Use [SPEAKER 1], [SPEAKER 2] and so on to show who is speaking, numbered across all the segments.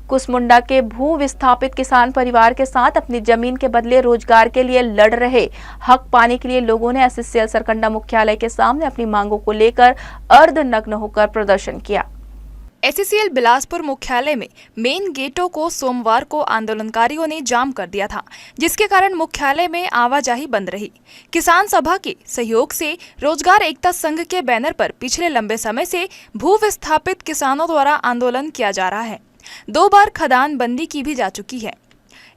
[SPEAKER 1] कुसमुंडा के भू विस्थापित किसान परिवार के साथ अपनी जमीन के बदले रोजगार के लिए लड़ रहे हक पाने के लिए लोगों ने एससीएल सरकंडा मुख्यालय के सामने अपनी मांगों को लेकर अर्धनग्न होकर प्रदर्शन किया।
[SPEAKER 2] एससीएल बिलासपुर मुख्यालय में मेन गेटों को सोमवार को आंदोलनकारियों ने जाम कर दिया था, जिसके कारण मुख्यालय में आवाजाही बंद रही। किसान सभा के सहयोग से रोजगार एकता संघ के बैनर पर पिछले लंबे समय से भू विस्थापित किसानों द्वारा आंदोलन किया जा रहा है। 2 बार खदान बंदी की भी जा चुकी है।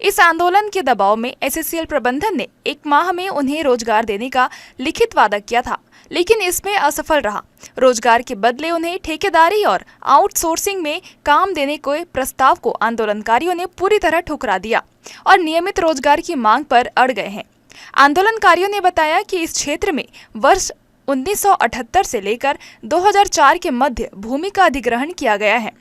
[SPEAKER 2] इस आंदोलन के दबाव में एससीएल प्रबंधन ने 1 माह में उन्हें रोजगार देने का लिखित वादा किया था, लेकिन इसमें असफल रहा। रोजगार के बदले उन्हें ठेकेदारी और आउटसोर्सिंग में काम देने के प्रस्ताव को आंदोलनकारियों ने पूरी तरह ठुकरा दिया और नियमित रोजगार की मांग पर अड़ गए हैं। आंदोलनकारियों ने बताया कि इस क्षेत्र में वर्ष 1978 से लेकर 2004 के मध्य भूमि का अधिग्रहण किया गया है,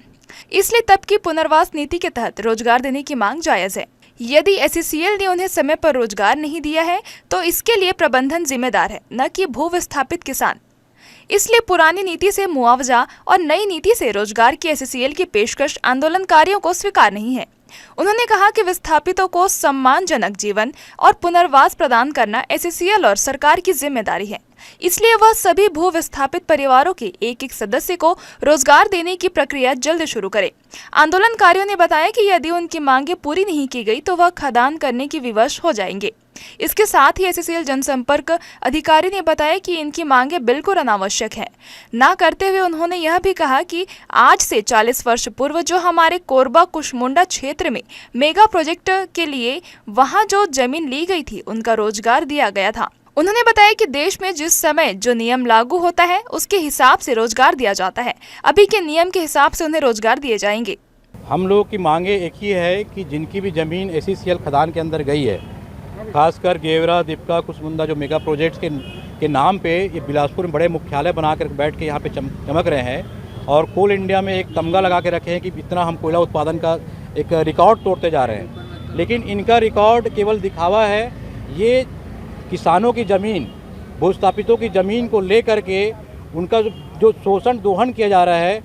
[SPEAKER 2] इसलिए तब की पुनर्वास नीति के तहत रोजगार देने की मांग जायज है। यदि एससीएल ने उन्हें समय पर रोजगार नहीं दिया है तो इसके लिए प्रबंधन जिम्मेदार है, न कि भू विस्थापित किसान। इसलिए पुरानी नीति से मुआवजा और नई नीति से रोजगार की एससीएल की पेशकश आंदोलनकारियों को स्वीकार नहीं है। उन्होंने कहा कि विस्थापितों को सम्मानजनक जीवन और पुनर्वास प्रदान करना एससीएल और सरकार की जिम्मेदारी है, इसलिए वह सभी भू विस्थापित परिवारों के एक सदस्य को रोजगार देने की प्रक्रिया जल्द शुरू करे। आंदोलनकारियों ने बताया कि यदि उनकी मांगें पूरी नहीं की गई तो वह खदान करने की विवश हो जाएंगे। इसके साथ ही एससीएल जनसंपर्क अधिकारी ने बताया कि इनकी मांगें बिल्कुल अनावश्यक है। ना करते हुए उन्होंने यह भी कहा कि आज से 40 वर्ष पूर्व जो हमारे कोरबा कुसमुंडा क्षेत्र में मेगा प्रोजेक्ट के लिए वहां जो जमीन ली गई थी उनका रोजगार दिया गया था। उन्होंने बताया कि देश में जिस समय जो नियम लागू होता है उसके हिसाब से रोजगार दिया जाता है। अभी के नियम के हिसाब से उन्हें रोजगार दिए जाएंगे।
[SPEAKER 3] हम लोगों की मांगे एक ही है कि जिनकी भी जमीन एससीएल खदान के अंदर गई है, खासकर गेवरा, दीपका, कुसमुंडा जो मेगा प्रोजेक्ट्स के नाम पे ये बिलासपुर में बड़े मुख्यालय बनाकर बैठ के यहाँ पे चमक रहे हैं और कोल इंडिया में एक तमगा लगा के रखे हैं कि इतना हम कोयला उत्पादन का एक रिकॉर्ड तोड़ते जा रहे हैं। लेकिन इनका रिकॉर्ड केवल दिखावा है। ये किसानों की ज़मीन, भूस्थापितों की ज़मीन को ले करके उनका जो शोषण दोहन किया जा रहा है,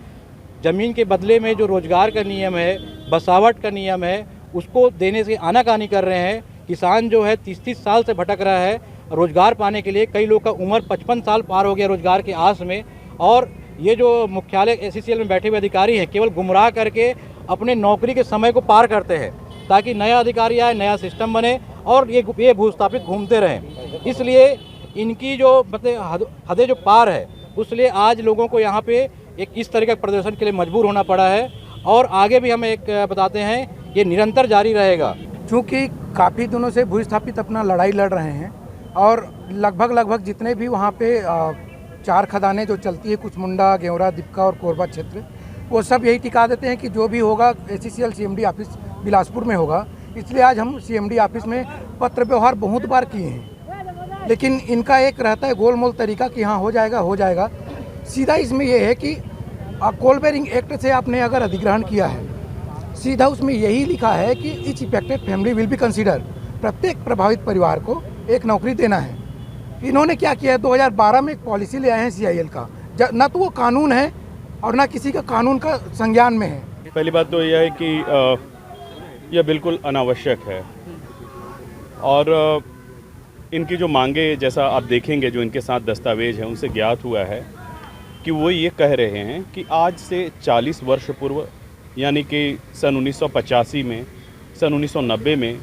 [SPEAKER 3] ज़मीन के बदले में जो रोजगार का नियम है, बसावट का नियम है, उसको देने से आनाकानी कर रहे हैं। किसान जो है 30-30 साल से भटक रहा है रोजगार पाने के लिए। कई लोग का उम्र 55 साल पार हो गया रोजगार की आस में। और ये जो मुख्यालय एससीएल में बैठे हुए अधिकारी हैं केवल गुमराह करके अपने नौकरी के समय को पार करते हैं ताकि नया अधिकारी आए, नया सिस्टम बने और ये भूस्थापित घूमते रहें। इसलिए इनकी जो मतलब हदें जो पार है, उसलिए आज लोगों को यहाँ पे एक इस तरह का प्रदर्शन के लिए मजबूर होना पड़ा है और आगे भी हम एक बताते हैं ये निरंतर जारी रहेगा।
[SPEAKER 4] क्योंकि काफ़ी दिनों से भूस्थापित अपना लड़ाई लड़ रहे हैं और लगभग जितने भी वहाँ पे 4 खदानें जो चलती है, कुसमुंडा, गेवरा, दीपका और कोरबा क्षेत्र, वो सब यही टिका देते हैं कि जो भी होगा एससीएल सीएमडी ऑफिस बिलासपुर में होगा। इसलिए आज हम सीएमडी ऑफिस में पत्र व्यवहार बहुत बार किए हैं, लेकिन इनका एक रहता है गोलमोल तरीका कि हाँ हो जाएगा। सीधा इसमें यह है कि कोल बेरिंग एक्ट से आपने अगर अधिग्रहण किया है, सीधा उसमें यही लिखा है कि each affected family will be consider, प्रत्येक प्रभावित परिवार को एक नौकरी देना है। इन्होंने क्या किया है, 2012 में एक पॉलिसी ले आए हैं सीआईएल का, न तो वो कानून है और न किसी का कानून का संज्ञान में है।
[SPEAKER 5] पहली बात तो यह है कि यह बिल्कुल अनावश्यक है और इनकी जो मांगे, जैसा आप देखेंगे जो इनके साथ दस्तावेज हैं उनसे ज्ञात हुआ है कि वो ये कह रहे हैं कि आज से 40 वर्ष पूर्व यानी कि सन 1985 में, सन 1990 में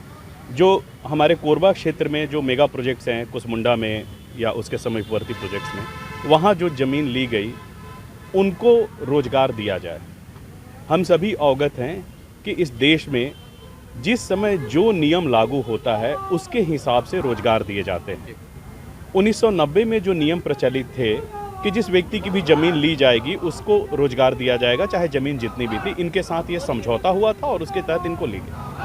[SPEAKER 5] जो हमारे कोरबा क्षेत्र में जो मेगा प्रोजेक्ट्स हैं, कुसमुंडा में या उसके समीपवर्ती प्रोजेक्ट्स में, वहाँ जो ज़मीन ली गई उनको रोज़गार दिया जाए। हम सभी अवगत हैं कि इस देश में जिस समय जो नियम लागू होता है उसके हिसाब से रोज़गार दिए जाते हैं। 1990 में जो नियम प्रचलित थे कि जिस व्यक्ति की भी ज़मीन ली जाएगी उसको रोजगार दिया जाएगा, चाहे ज़मीन जितनी भी थी, इनके साथ ये समझौता हुआ था और उसके तहत इनको ली गई।